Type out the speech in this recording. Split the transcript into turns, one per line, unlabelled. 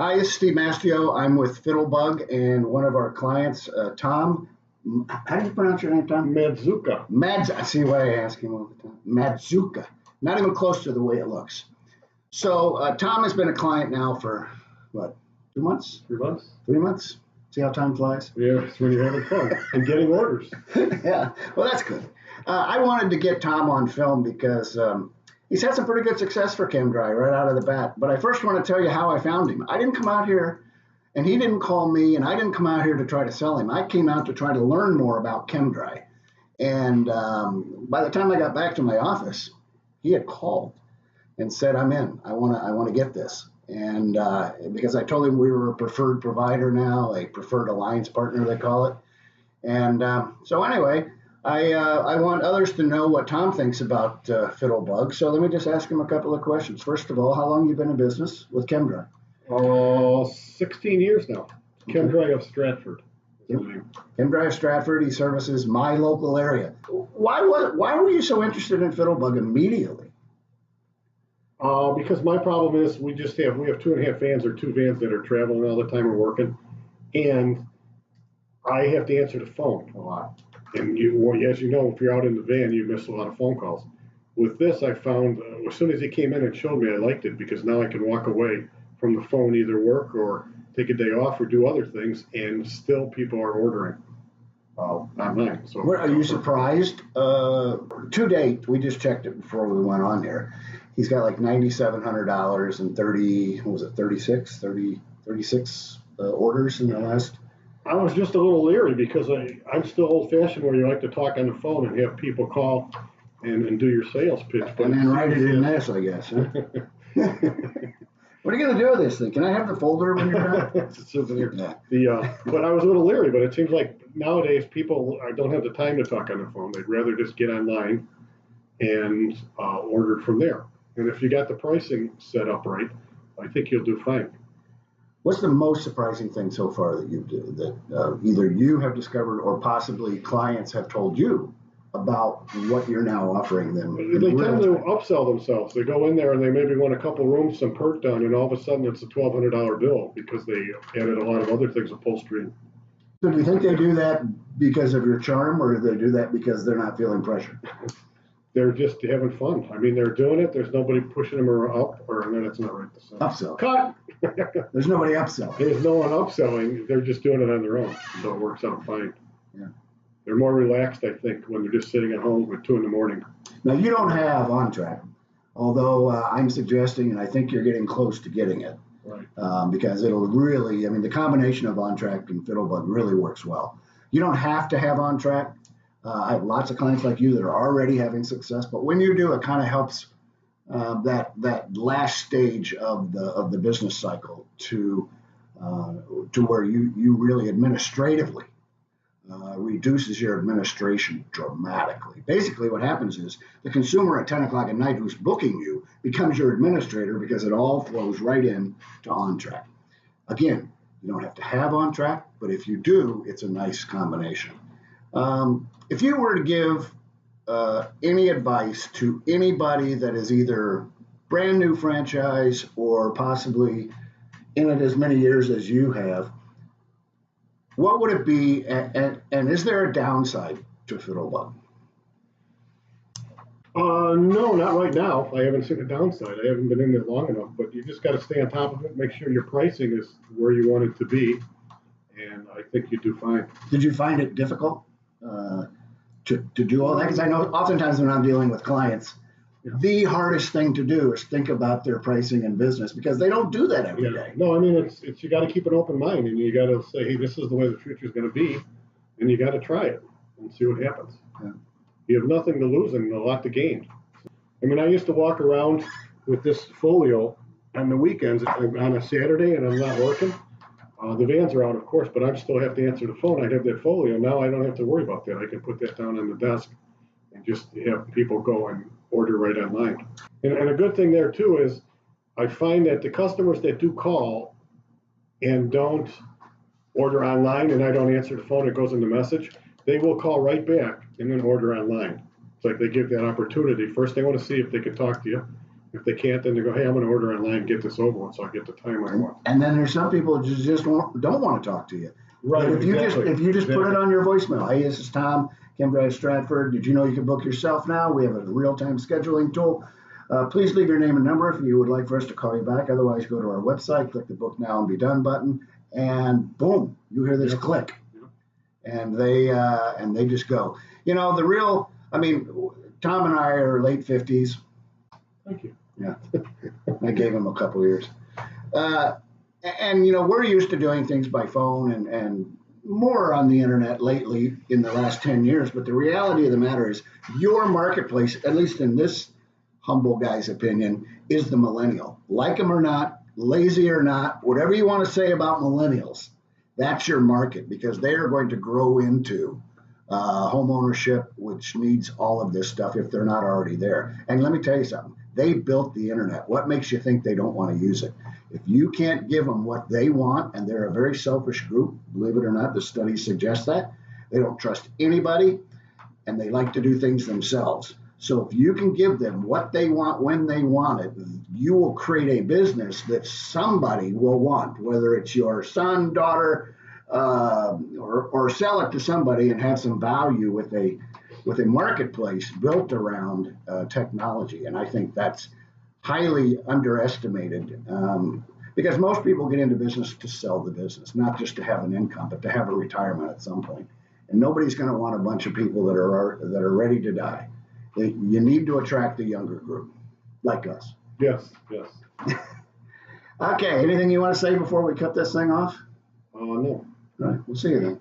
Hi, this is Steve Mastio. I'm with FittleBug and one of our clients, Tom. How do you pronounce your name, Tom?
Matzuka.
I see why I ask him all the time. Matzuka. Not even close to the way it looks. So Tom has been a client now for, what, 2 months?
3 months.
3 months? See how time flies?
Yeah, it's when you're having fun and getting orders.
Yeah, well, that's good. I wanted to get Tom on film because he's had some pretty good success for Chem-Dry right out of the bat. But I first want to tell you how I found him. I didn't come out here, and he didn't call me, and I didn't come out here to try to sell him. I came out to try to learn more about Chem-Dry. And by the time I got back to my office, he had called and said, "I'm in. I want to get this." And because I told him we were a preferred provider now, a preferred alliance partner, they call it. And so anyway, I want others to know what Tom thinks about FittleBug. So let me just ask him a couple of questions. First of all, how long have you been in business with Chem-Dry?
16 years now. Chem-Dry of Stratford.
Yep. Chem-Dry of Stratford. He services my local area. Why were you so interested in FittleBug immediately?
Because my problem is we have 2.5 vans or 2 vans that are traveling all the time or working, and I have to answer the phone a lot. And as you know, if you're out in the van, you miss a lot of phone calls. With this, I found as soon as he came in and showed me, I liked it because now I can walk away from the phone, either work or take a day off or do other things, and still people are ordering online. So,
are you surprised? To date, we just checked it before we went on here. He's got like $9,700 and 36 orders in the last.
I was just a little leery because I'm still old-fashioned where you like to talk on the phone and have people call and do your sales pitch.
But and then write it in this, I guess. Huh? What are you going to do with this thing? Can I have the folder when you're done?
It's a souvenir. Yeah. But I was a little leery, but it seems like nowadays people don't have the time to talk on the phone. They'd rather just get online and order from there. And if you got the pricing set up right, I think you'll do fine.
What's the most surprising thing so far that you've done that either you have discovered or possibly clients have told you about what you're now offering them?
They tend to upsell themselves. They go in there and they maybe want a couple rooms, some perk done, and all of a sudden it's a $1,200 bill because they added a lot of other things, upholstery.
So do you think they do that because of your charm, or do they do that because they're not feeling pressure?
They're just having fun. I mean, they're doing it. There's nobody pushing them up, or no, that's not right to say.
Upsell.
Cut.
There's nobody upselling.
There's no one upselling. They're just doing it on their own, so it works out fine.
Yeah.
They're more relaxed, I think, when they're just sitting at home at 2 a.m.
Now, you don't have on-track, although I'm suggesting, and I think you're getting close to getting it,
right?
Because it'll really, I mean, the combination of on-track and FittleBug really works well. You don't have to have on-track. I have lots of clients like you that are already having success, but when you do, it kind of helps that last stage of the business cycle to where you really administratively reduces your administration dramatically. Basically, what happens is the consumer at 10 o'clock at night who's booking you becomes your administrator because it all flows right in to on-track. Again, you don't have to have on-track, but if you do, it's a nice combination. If you were to give any advice to anybody that is either brand new franchise or possibly in it as many years as you have, what would it be, and is there a downside to FittleBug?
No, not right now. I haven't seen a downside. I haven't been in there long enough, but you just got to stay on top of it, make sure your pricing is where you want it to be, and I think you do fine.
Did you find it difficult to do all that? Because I know oftentimes when I'm dealing with clients, the hardest thing to do is think about their pricing and business because they don't do that every day.
No, I mean, it's you got to keep an open mind, and you got to say, hey, this is the way the future is going to be, and you got to try it and see what happens.
Yeah.
You have nothing to lose and a lot to gain. I mean, I used to walk around with this folio on the weekends on a Saturday, and I'm not working. The vans are out, of course, but I still have to answer the phone. I have that folio. Now I don't have to worry about that. I can put that down on the desk and just have people go and order right online. And a good thing there, too, is I find that the customers that do call and don't order online and I don't answer the phone, it goes in the message, they will call right back and then order online. It's like they give that opportunity. First, they want to see if they can talk to you. If they can't, then they go, hey, I'm going to order online, get this over with, so I get the time I want.
And then there's some people who just don't want to talk to you.
Right.
But if you just put it on your voicemail, hey, this is Tom, Chem-Dry Stratford. Did you know you can book yourself now? We have a real-time scheduling tool. Please leave your name and number if you would like for us to call you back. Otherwise, go to our website, click the book now and be done button, and boom, you hear this click. And they just go. You know, Tom and I are late 50s.
Thank you.
Yeah, I gave him a couple years. And, we're used to doing things by phone and more on the internet lately in the last 10 years. But the reality of the matter is your marketplace, at least in this humble guy's opinion, is the millennial. Like them or not, lazy or not, whatever you want to say about millennials, that's your market because they are going to grow into home ownership, which needs all of this stuff if they're not already there. And let me tell you something. They built the internet. What makes you think they don't want to use it? If you can't give them what they want, and they're a very selfish group, believe it or not, the studies suggest that. They don't trust anybody, and they like to do things themselves. So if you can give them what they want when they want it, you will create a business that somebody will want, whether it's your son, daughter, or sell it to somebody and have some value with a marketplace built around technology. And I think that's highly underestimated because most people get into business to sell the business, not just to have an income, but to have a retirement at some point. And nobody's going to want a bunch of people that are ready to die. You need to attract the younger group, like us.
Yes.
Okay, anything you want to say before we cut this thing off?
No.
All right, we'll see you then.